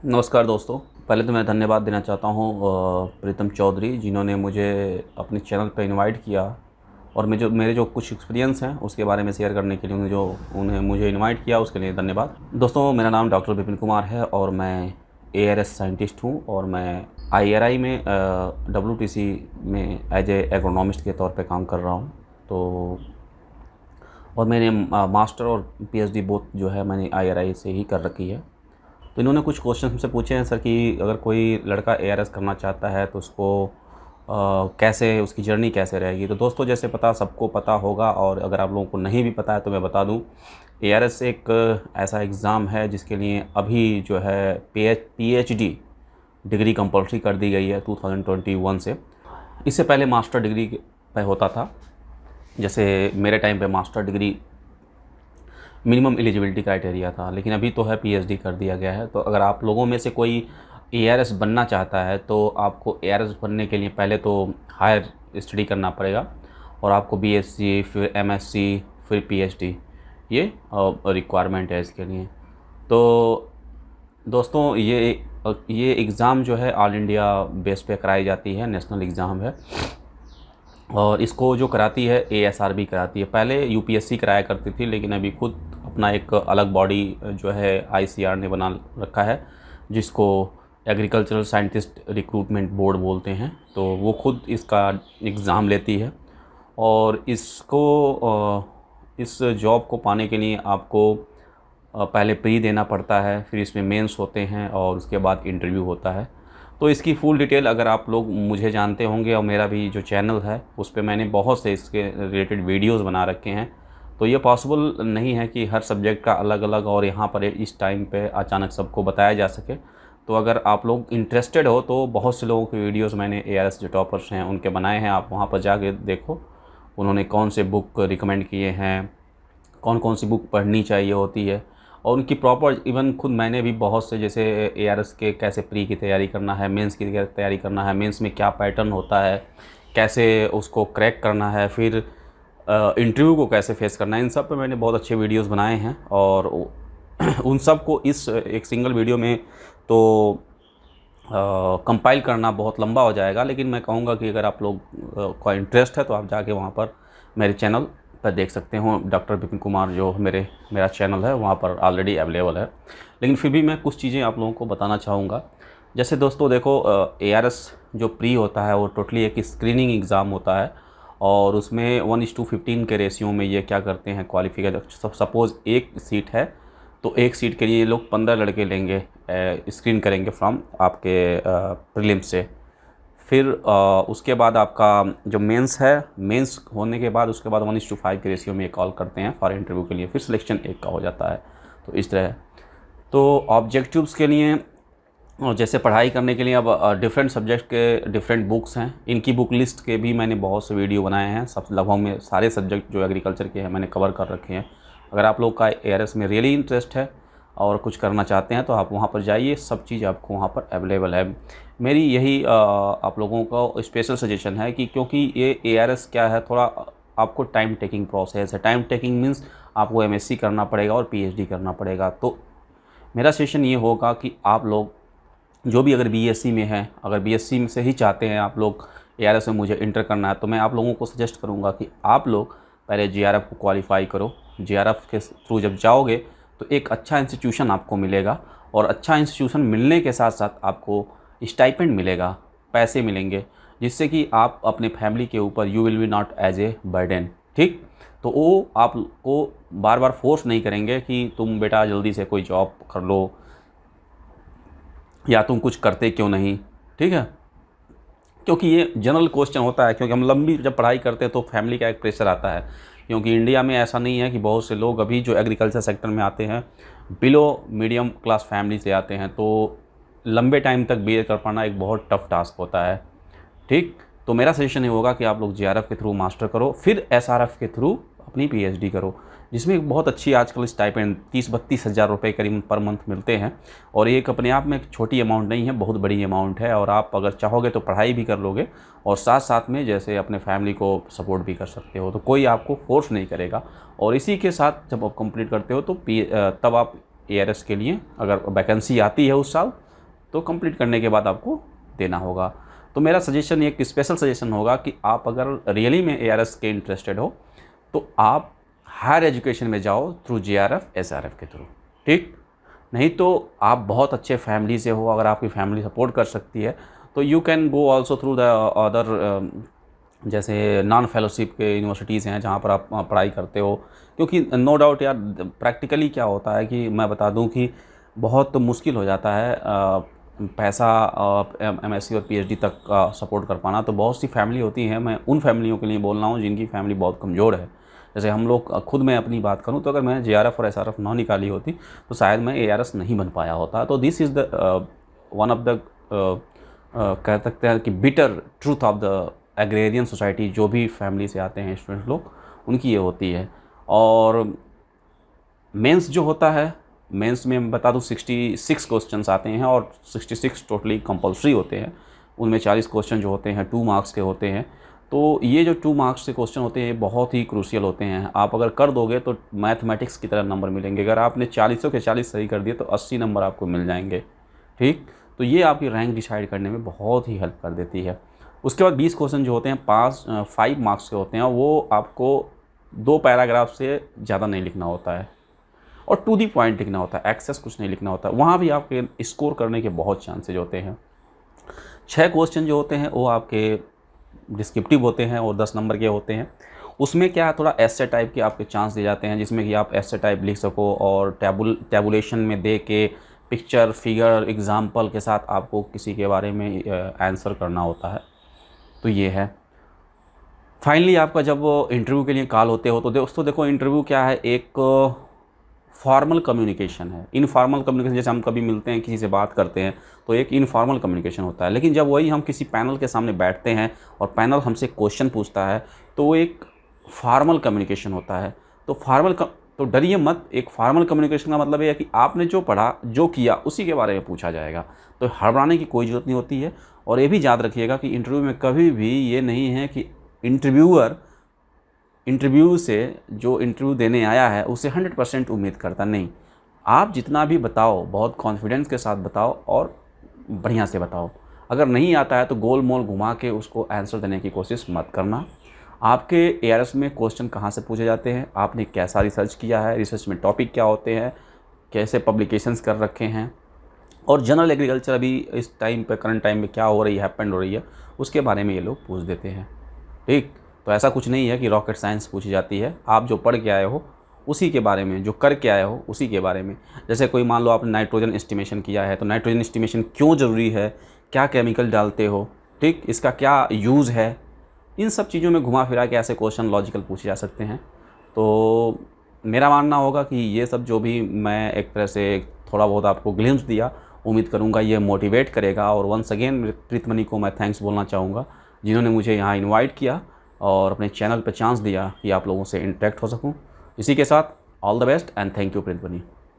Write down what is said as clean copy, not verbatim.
नमस्कार दोस्तों। पहले तो मैं धन्यवाद देना चाहता हूँ प्रीतम चौधरी, जिन्होंने मुझे अपने चैनल पर इनवाइट किया और मेरे जो कुछ एक्सपीरियंस हैं उसके बारे में शेयर करने के लिए उन्हें मुझे इनवाइट किया, उसके लिए धन्यवाद। दोस्तों, मेरा नाम डॉक्टर विपिन कुमार है और मैं एआरएस साइंटिस्ट हूँ और मैं आईआरआई में डब्ल्यूटीसी में एज ए एग्रोनॉमिस्ट के तौर पे काम कर रहा हूँ। तो और मैंने मास्टर और पीएचडी बोथ जो है मैंने आईआरआई से ही कर रखी है। तो इन्होंने कुछ क्वेश्चन हमसे पूछे हैं सर कि अगर कोई लड़का एआरएस करना चाहता है तो उसको कैसे, उसकी जर्नी कैसे रहेगी। तो दोस्तों, जैसे सबको पता होगा और अगर आप लोगों को नहीं भी पता है तो मैं बता दूं, एआरएस एक ऐसा एग्ज़ाम है जिसके लिए अभी जो है पीएचडी डिग्री कंपल्सरी कर दी गई है 2021 से। इससे पहले मास्टर डिग्री पे होता था। जैसे मेरे टाइम पे master degree minimum eligibility criteria था, लेकिन अभी तो है पीएचडी कर दिया गया है। तो अगर आप लोगों में से कोई एआरएस बनना चाहता है तो आपको एआरएस बनने के लिए पहले तो हायर स्टडी करना पड़ेगा और आपको बीएससी, फिर एमएससी, फिर पीएचडी, ये रिक्वायरमेंट है इसके लिए। तो दोस्तों, ये एग्ज़ाम जो है ऑल इंडिया बेस पे कराई जाती है, नेशनल एग्ज़ाम है और इसको जो कराती है एएसआरबी कराती है। पहले यूपीएससी कराया करती थी, लेकिन अभी खुद अपना एक अलग बॉडी जो है आईसीआर ने बना रखा है, जिसको एग्रीकल्चरल साइंटिस्ट रिक्रूटमेंट बोर्ड बोलते हैं। तो वो खुद इसका एग्ज़ाम लेती है और इस जॉब को पाने के लिए आपको पहले प्री देना पड़ता है, फिर इसमें मेंस होते हैं और उसके बाद इंटरव्यू होता है। तो इसकी फुल डिटेल अगर आप लोग मुझे जानते होंगे, और मेरा भी जो चैनल है उस पर मैंने बहुत से इसके रिलेटेड वीडियोस बना रखे हैं। तो ये पॉसिबल नहीं है कि हर सब्जेक्ट का अलग अलग और यहाँ पर इस टाइम पे अचानक सबको बताया जा सके। तो अगर आप लोग इंटरेस्टेड हो तो बहुत से लोगों के वीडियोस मैंने एआरएस जो टॉपर्स हैं उनके बनाए हैं, आप वहाँ पर जाके देखो उन्होंने कौन से बुक रिकमेंड किए हैं, कौन कौन सी बुक पढ़नी चाहिए होती है और उनकी प्रॉपर, इवन खुद मैंने भी बहुत से, जैसे एआरएस के कैसे प्री की तैयारी करना है, मेंस की तैयारी करना है, मेंस में क्या पैटर्न होता है, कैसे उसको क्रैक करना है, फिर इंटरव्यू को कैसे फेस करना है, इन सब पे मैंने बहुत अच्छे वीडियोस बनाए हैं और उन सब को इस एक सिंगल वीडियो में तो कंपाइल करना बहुत लंबा हो जाएगा। लेकिन मैं कहूँगा कि अगर आप लोग का इंटरेस्ट है तो आप जाके वहाँ पर मेरे चैनल पर देख सकते हो। डॉक्टर विपिन कुमार जो मेरा चैनल है वहाँ पर ऑलरेडी अवेलेबल है, लेकिन फिर भी मैं कुछ चीज़ें आप लोगों को बताना चाहूँगा। जैसे दोस्तों देखो, एआरएस जो प्री होता है वो टोटली एक स्क्रीनिंग एग्ज़ाम होता है और उसमें 1:15 के रेशियो में ये क्या करते हैं, क्वालिफिकेशन, सपोज़ एक सीट है तो एक सीट के लिए ये लोग 15 लड़के लेंगे, स्क्रीन करेंगे फ्रॉम आपके प्रीलिम्स से। फिर उसके बाद आपका जो मेंस है, मेंस होने के बाद उसके बाद 1:5 के रेशियो में कॉल करते हैं फॉर इंटरव्यू के लिए, फिर सिलेक्शन एक का हो जाता है। तो इस तरह तो ऑब्जेक्टिव्स के लिए और जैसे पढ़ाई करने के लिए अब डिफरेंट सब्जेक्ट के डिफरेंट बुक्स हैं। इनकी बुक लिस्ट के भी मैंने बहुत से वीडियो बनाए हैं, सब लगभग में सारे सब्जेक्ट जो एग्रीकल्चर के हैं मैंने कवर कर रखे हैं। अगर आप लोग का एआरएस में रियली इंटरेस्ट है और कुछ करना चाहते हैं तो आप वहाँ पर जाइए, सब चीज़ आपको वहाँ पर अवेलेबल है। मेरी यही आप लोगों का स्पेशल सजेशन है कि क्योंकि ये एआरएस क्या है, थोड़ा आपको टाइम टेकिंग प्रोसेस है। टाइम टेकिंग मीन्स आपको एमएससी करना पड़ेगा और पीएचडी करना पड़ेगा। तो मेरा सजेशन ये होगा कि आप लोग जो भी अगर बीएससी में है, अगर बीएससी में से ही चाहते हैं आप लोग एआरएस में मुझे इंटर करना है, तो मैं आप लोगों को सजेस्ट करूँगा कि आप लोग पहले जेआरएफ को क्वालिफाई करो। जेआरएफ के थ्रू जब जाओगे तो एक अच्छा इंस्टीट्यूशन आपको मिलेगा और अच्छा इंस्टीट्यूशन मिलने के साथ साथ आपको स्टाइपेंड मिलेगा, पैसे मिलेंगे, जिससे कि आप अपने फैमिली के ऊपर you will be not as a burden. ठीक, तो वो आपको बार बार फोर्स नहीं करेंगे कि तुम बेटा जल्दी से कोई जॉब कर लो या तुम कुछ करते क्यों नहीं। ठीक है, क्योंकि ये जनरल क्वेश्चन होता है, क्योंकि हम लंबी जब पढ़ाई करते हैं तो फैमिली का एक प्रेशर आता है। क्योंकि इंडिया में ऐसा नहीं है कि बहुत से लोग अभी जो एग्रीकल्चर सेक्टर में आते हैं बिलो मीडियम क्लास फैमिली से आते हैं, तो लंबे टाइम तक बीए कर पाना एक बहुत टफ टास्क होता है। ठीक, तो मेरा सजेशन ये होगा कि आप लोग जेआरएफ के थ्रू मास्टर करो, फिर एसआरएफ के थ्रू अपनी पीएचडी करो, जिसमें एक बहुत अच्छी आजकल स्टाइपेंड 30-32 हज़ार रुपये करीब पर मंथ मिलते हैं। और एक अपने आप में एक छोटी अमाउंट नहीं है, बहुत बड़ी अमाउंट है और आप अगर चाहोगे तो पढ़ाई भी कर लोगे और साथ साथ में जैसे अपने फैमिली को सपोर्ट भी कर सकते हो। तो कोई आपको फोर्स नहीं करेगा और इसी के साथ जब आप कंप्लीट करते हो तो तब आप एआरएस के लिए अगर वैकेंसी आती है उस साल तो कंप्लीट करने के बाद आपको देना होगा। तो मेरा सजेशन, एक स्पेशल सजेशन होगा कि आप अगर रियली में ARS के इंटरेस्टेड हो तो आप हायर एजुकेशन में जाओ थ्रू JRF SRF के थ्रू, ठीक। नहीं तो आप बहुत अच्छे फैमिली से हो, अगर आपकी फैमिली सपोर्ट कर सकती है तो you can go also through the other, जैसे नॉन फेलोशिप के यूनिवर्सिटीज़ हैं जहाँ पर आप पढ़ाई करते हो। क्योंकि नो डाउट यार, प्रैक्टिकली क्या होता है कि मैं बता दूं कि बहुत मुश्किल हो जाता है पैसा MSc और PhD तक का सपोर्ट कर पाना। तो बहुत सी फैमिली होती हैं, मैं उन फैमिलियों के लिए बोल रहा हूँ जिनकी फैमिली बहुत कमज़ोर है। जैसे हम लोग, खुद मैं अपनी बात करूँ तो अगर मैं JRF और SRF ना निकाली होती तो शायद मैं ARS नहीं बन पाया होता। तो this is the one of the कह सकते हैं कि bitter truth of the agrarian society, जो भी फैमिली से आते हैं स्टूडेंट लोग, उनकी ये होती है। और मेंस जो होता है, मेंस में मैं बता दूं 66 क्वेश्चंस आते हैं और 66 टोटली कंपलसरी होते हैं। उनमें 40 क्वेश्चन जो होते हैं 2 मार्क्स के होते हैं। तो ये जो 2 मार्क्स के क्वेश्चन होते हैं ये बहुत ही क्रूशियल होते हैं। आप अगर कर दोगे तो मैथमेटिक्स की तरह नंबर मिलेंगे। अगर आपने 40 के 40 सही कर दिए तो 80 नंबर आपको मिल जाएंगे, ठीक। तो ये आपकी रैंक डिसाइड करने में बहुत ही हेल्प कर देती है। उसके बाद 20 क्वेश्चन जो होते हैं 5 मार्क्स के होते हैं, वो आपको 2 पैराग्राफ से ज़्यादा नहीं लिखना होता है और टू दी पॉइंट लिखना होता है, एक्सेस कुछ नहीं लिखना होता है। वहाँ भी आपके स्कोर करने के बहुत चांसेज होते हैं। 6 क्वेश्चन जो होते हैं वो आपके डिस्क्रिप्टिव होते हैं और 10 नंबर के होते हैं। उसमें क्या है, थोड़ा एस्से टाइप के आपके चांस दिए जाते हैं, जिसमें कि आप एस्से टाइप लिख सको और टैबुलेशन में दे के पिक्चर, फिगर, एग्जाम्पल के साथ आपको किसी के बारे में आंसर करना होता है। तो ये है। फाइनली आपका जब इंटरव्यू के लिए कॉल होते हो तो दोस्तों देखो, इंटरव्यू क्या है, एक फॉर्मल कम्युनिकेशन है। इनफॉर्मल कम्युनिकेशन, जैसे हम कभी मिलते हैं किसी से बात करते हैं तो एक इनफॉर्मल कम्युनिकेशन होता है। लेकिन जब वही हम किसी पैनल के सामने बैठते हैं और पैनल हमसे क्वेश्चन पूछता है तो वो एक फॉर्मल कम्युनिकेशन होता है। तो तो डरिए मत, एक फॉर्मल कम्युनिकेशन का मतलब ये है कि आपने जो पढ़ा, जो किया, उसी के बारे में पूछा जाएगा। तो हड़बड़ाने की कोई ज़रूरत नहीं होती है। और ये भी याद रखिएगा कि इंटरव्यू में कभी भी ये नहीं है कि इंटरव्यूअर इंटरव्यू से, जो इंटरव्यू देने आया है उससे 100% उम्मीद करता नहीं। आप जितना भी बताओ बहुत कॉन्फिडेंस के साथ बताओ और बढ़िया से बताओ। अगर नहीं आता है तो गोल मोल घुमा के उसको आंसर देने की कोशिश मत करना। आपके ARS में क्वेश्चन कहाँ से पूछे जाते हैं, आपने कैसा रिसर्च किया है, रिसर्च में टॉपिक क्या होते हैं, कैसे पब्लिकेशंस कर रखे हैं, और जनरल एग्रीकल्चर अभी इस टाइम पे, करंट टाइम में क्या हो रही है, हैपेंड हो रही है, उसके बारे में ये लोग पूछ देते हैं, ठीक। तो ऐसा कुछ नहीं है कि रॉकेट साइंस पूछी जाती है। आप जो पढ़ के आए हो उसी के बारे में, जो करके आए हो उसी के बारे में। जैसे कोई मान लो आपने नाइट्रोजन एस्टिमेशन किया है तो नाइट्रोजन एस्टिमेशन क्यों ज़रूरी है, क्या केमिकल डालते हो, ठीक, इसका क्या यूज़ है, इन सब चीज़ों में घुमा फिरा के ऐसे क्वेश्चन लॉजिकल पूछे जा सकते हैं। तो मेरा मानना होगा कि ये सब जो भी मैं एक तरह से थोड़ा बहुत आपको ग्लिम्स दिया, उम्मीद करूँगा ये मोटिवेट करेगा। और वंस अगेन प्रीतमणि को मैं थैंक्स बोलना चाहूँगा जिन्होंने मुझे यहाँ इनवाइट किया और अपने चैनल पर चांस दिया कि आप लोगों से इंटरेक्ट हो सकूँ। इसी के साथ all the best and thank you प्रीतमणि।